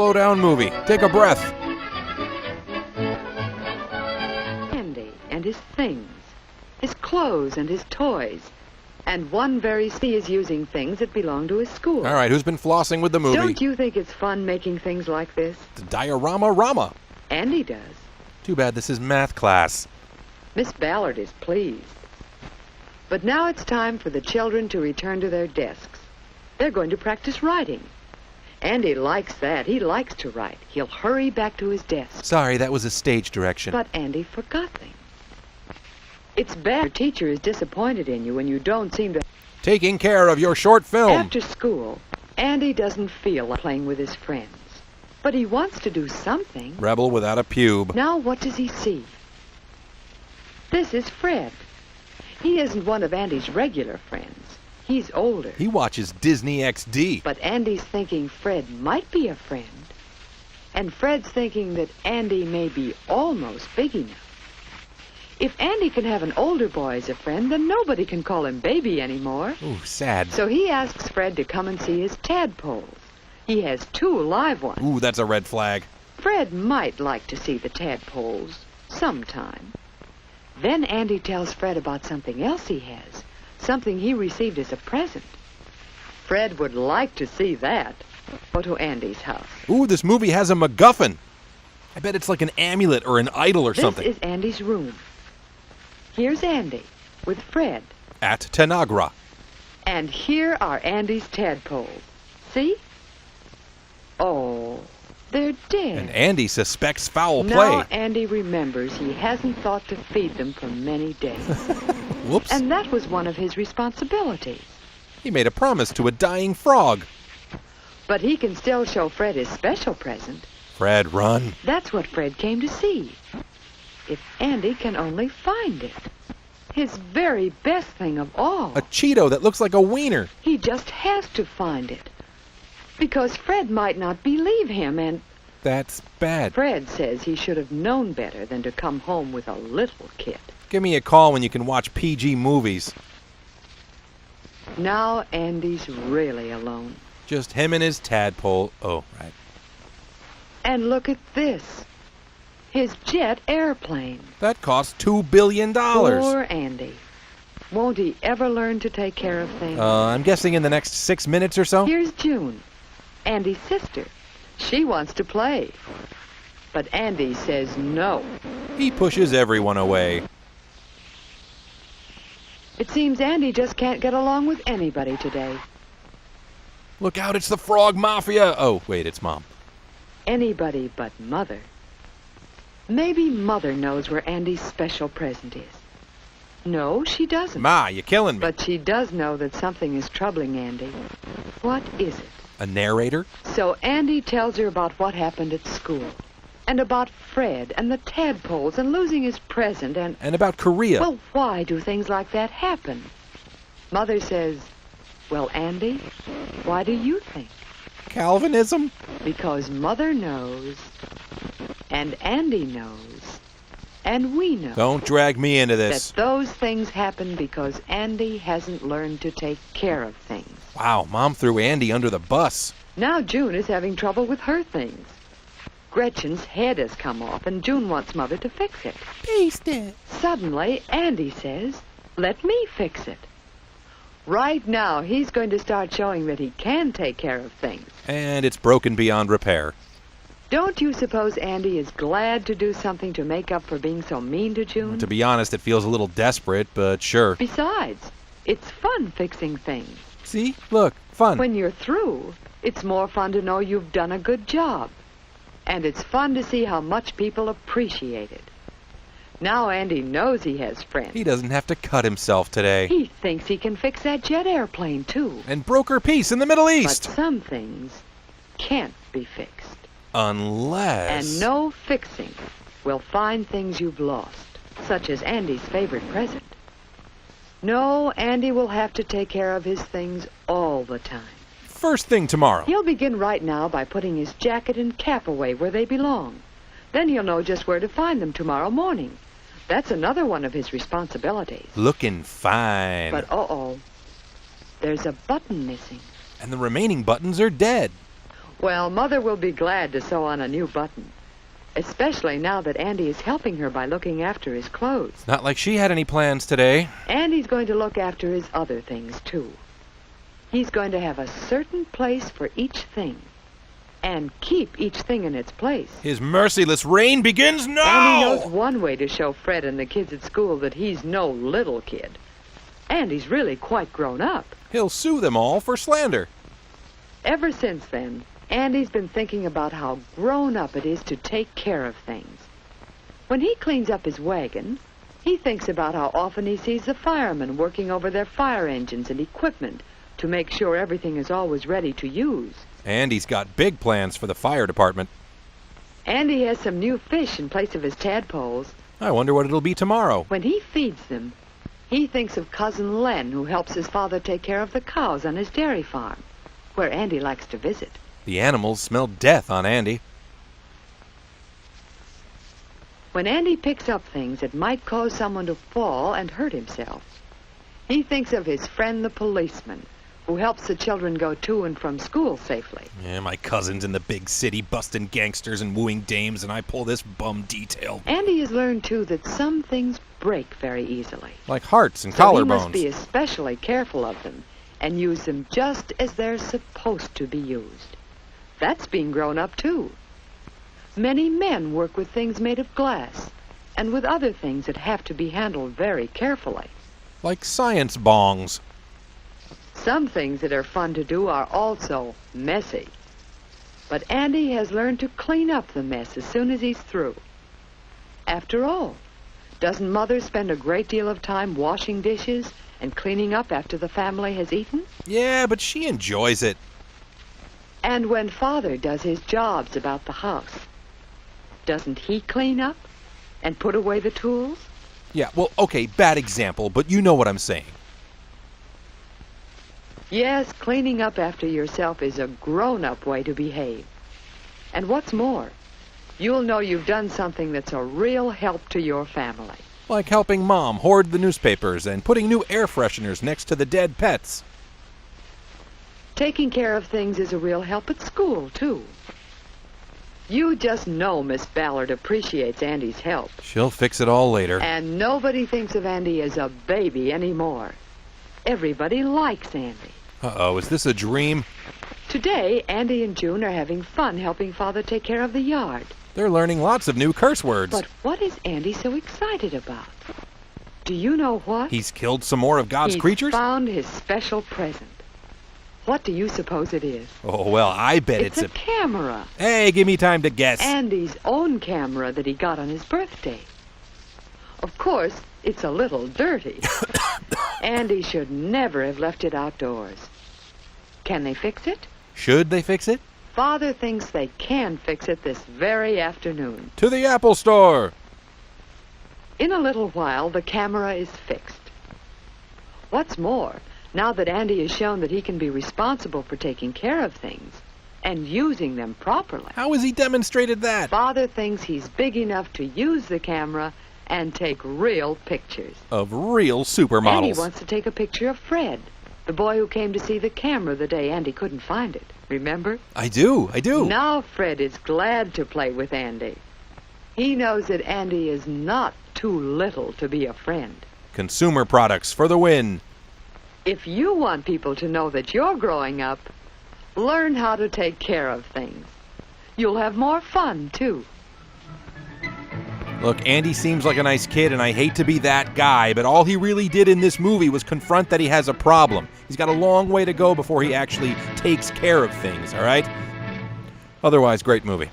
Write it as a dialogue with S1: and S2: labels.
S1: Slow down, movie. Take a breath.
S2: Andy and his things, his clothes and his toys. And one very he is using things that belong to his school.
S1: All right, who's been flossing with the movie?
S2: Don't you think it's fun making things like this?
S1: The diorama-rama.
S2: Andy does.
S1: Too bad this is math class.
S2: Miss Ballard is pleased. But now it's time for the children to return to their desks. They're going to practice writing. Andy likes that. He likes to write. He'll hurry back to his desk.
S1: Sorry, that was a stage direction.
S2: But Andy forgot things. It's bad your teacher is disappointed in you when you don't seem to...
S1: Taking care of your short film.
S2: After school, Andy doesn't feel like playing with his friends. But he wants to do something.
S1: Rebel without a pube.
S2: Now what does he see? This is Fred. He isn't one of Andy's regular friends. He's older.
S1: He watches Disney XD.
S2: But Andy's thinking Fred might be a friend. And Fred's thinking that Andy may be almost big enough. If Andy can have an older boy as a friend, then nobody can call him baby anymore.
S1: Ooh, sad.
S2: So he asks Fred to come and see his tadpoles. He has 2 live ones.
S1: Ooh, that's a red flag.
S2: Fred might like to see the tadpoles sometime. Then Andy tells Fred about something else he has, something he received as a present. Fred would like to see that. Go to Andy's house.
S1: Ooh, this movie has a MacGuffin. I bet it's like an amulet or an idol or something.
S2: This is Andy's room. Here's Andy with Fred.
S1: At Tanagra.
S2: And here are Andy's tadpoles. See? Oh, they're dead.
S1: And Andy suspects foul play.
S2: Now Andy remembers he hasn't thought to feed them for many days.
S1: Whoops.
S2: And that was one of his responsibilities.
S1: He made a promise to a dying frog.
S2: But he can still show Fred his special present.
S1: Fred, run.
S2: That's what Fred came to see. If Andy can only find it. His very best thing of all.
S1: A Cheeto that looks like a wiener.
S2: He just has to find it. Because Fred might not believe him, and...
S1: That's bad.
S2: Fred says he should have known better than to come home with a little kid.
S1: Give me a call when you can watch PG movies.
S2: Now Andy's really alone.
S1: Just him and his tadpole. Oh, right.
S2: And look at this. His jet airplane.
S1: That cost $2 billion.
S2: Poor Andy. Won't he ever learn to take care of things?
S1: I'm guessing in the next 6 minutes or so.
S2: Here's June, Andy's sister. She wants to play. But Andy says no.
S1: He pushes everyone away.
S2: It seems Andy just can't get along with anybody today.
S1: Look out, it's the Frog Mafia. Oh, wait, it's Mom.
S2: Anybody but Mother. Maybe Mother knows where Andy's special present is. No, she doesn't.
S1: Ma, you're killing me.
S2: But she does know that something is troubling Andy. What is it?
S1: A narrator?
S2: So Andy tells her about what happened at school. And about Fred and the tadpoles and losing his present and...
S1: And about Korea.
S2: Well, why do things like that happen? Mother says, well, Andy, why do you think?
S1: Calvinism?
S2: Because Mother knows, and Andy knows, and we know.
S1: Don't drag me into this.
S2: That those things happen because Andy hasn't learned to take care of things.
S1: Wow, Mom threw Andy under the bus.
S2: Now June is having trouble with her things. Gretchen's head has come off, and June wants Mother to fix it.
S1: Paste it.
S2: Suddenly, Andy says, let me fix it. Right now, he's going to start showing that he can take care of things.
S1: And it's broken beyond repair.
S2: Don't you suppose Andy is glad to do something to make up for being so mean to June?
S1: To be honest, it feels a little desperate, but sure.
S2: Besides, it's fun fixing things.
S1: See? Look, fun.
S2: When you're through, it's more fun to know you've done a good job. And it's fun to see how much people appreciate it. Now Andy knows he has friends.
S1: He doesn't have to cut himself today.
S2: He thinks he can fix that jet airplane, too.
S1: And broker peace in the Middle East.
S2: But some things can't be fixed.
S1: Unless...
S2: And no fixing will find things you've lost, such as Andy's favorite present. No, Andy will have to take care of his things all the time.
S1: First thing tomorrow.
S2: He'll begin right now by putting his jacket and cap away where they belong. Then he'll know just where to find them tomorrow morning. That's another one of his responsibilities.
S1: Looking fine.
S2: But, there's a button missing.
S1: And the remaining buttons are dead.
S2: Well, Mother will be glad to sew on a new button, especially now that Andy is helping her by looking after his clothes.
S1: It's not like she had any plans today.
S2: Andy's going to look after his other things, too. He's going to have a certain place for each thing and keep each thing in its place.
S1: His merciless reign begins now!
S2: And he knows one way to show Fred and the kids at school that he's no little kid. And he's really quite grown up.
S1: He'll sue them all for slander.
S2: Ever since then, Andy's been thinking about how grown up it is to take care of things. When he cleans up his wagon, he thinks about how often he sees the firemen working over their fire engines and equipment to make sure everything is always ready to use.
S1: And he's got big plans for the fire department.
S2: Andy has some new fish in place of his tadpoles.
S1: I wonder what it'll be tomorrow.
S2: When he feeds them, he thinks of Cousin Len, who helps his father take care of the cows on his dairy farm, where Andy likes to visit.
S1: The animals smell death on Andy.
S2: When Andy picks up things that might cause someone to fall and hurt himself, he thinks of his friend the policeman, who helps the children go to and from school safely.
S1: Yeah, my cousin's in the big city busting gangsters and wooing dames, and I pull this bum detail.
S2: Andy has learned, too, that some things break very easily.
S1: Like hearts and
S2: So
S1: collarbones.
S2: he must be especially careful of them and use them just as they're supposed to be used. That's being grown up, too. Many men work with things made of glass and with other things that have to be handled very carefully.
S1: Like science bongs.
S2: Some things that are fun to do are also messy. But Andy has learned to clean up the mess as soon as he's through. After all, doesn't Mother spend a great deal of time washing dishes and cleaning up after the family has eaten?
S1: Yeah, but she enjoys it.
S2: And when Father does his jobs about the house, doesn't he clean up and put away the tools?
S1: Yeah, well, okay, bad example, but you know what I'm saying.
S2: Yes, cleaning up after yourself is a grown-up way to behave. And what's more, you'll know you've done something that's a real help to your family.
S1: Like helping Mom hoard the newspapers and putting new air fresheners next to the dead pets.
S2: Taking care of things is a real help at school, too. You just know Miss Ballard appreciates Andy's help.
S1: She'll fix it all later.
S2: And nobody thinks of Andy as a baby anymore. Everybody likes Andy.
S1: Uh-oh, is this a dream?
S2: Today, Andy and June are having fun helping Father take care of the yard.
S1: They're learning lots of new curse words.
S2: But what is Andy so excited about? Do you know what?
S1: He's killed some more of God's
S2: He's
S1: creatures?
S2: Found his special present. What do you suppose it is?
S1: Oh, well, I bet
S2: It's a camera.
S1: Hey, give me time to guess.
S2: Andy's own camera that he got on his birthday. Of course, it's a little dirty. Andy should never have left it outdoors. Can they fix it?
S1: Should they fix it?
S2: Father thinks they can fix it this very afternoon.
S1: To the Apple Store!
S2: In a little while, the camera is fixed. What's more, now that Andy has shown that he can be responsible for taking care of things and using them properly,
S1: How has he demonstrated that?
S2: Father thinks he's big enough to use the camera and take real pictures.
S1: Of real
S2: And he
S1: supermodels.
S2: wants to take a picture of Fred, the boy who came to see the camera the day Andy couldn't find it. Remember?
S1: I do.
S2: Now Fred is glad to play with Andy. He knows that Andy is not too little to be a friend.
S1: Consumer products for the win.
S2: If you want people to know that you're growing up, learn how to take care of things. You'll have more fun, too.
S1: Look, Andy seems like a nice kid, and I hate to be that guy, but all he really did in this movie was confront that he has a problem. He's got a long way to go before he actually takes care of things, all right? Otherwise, great movie.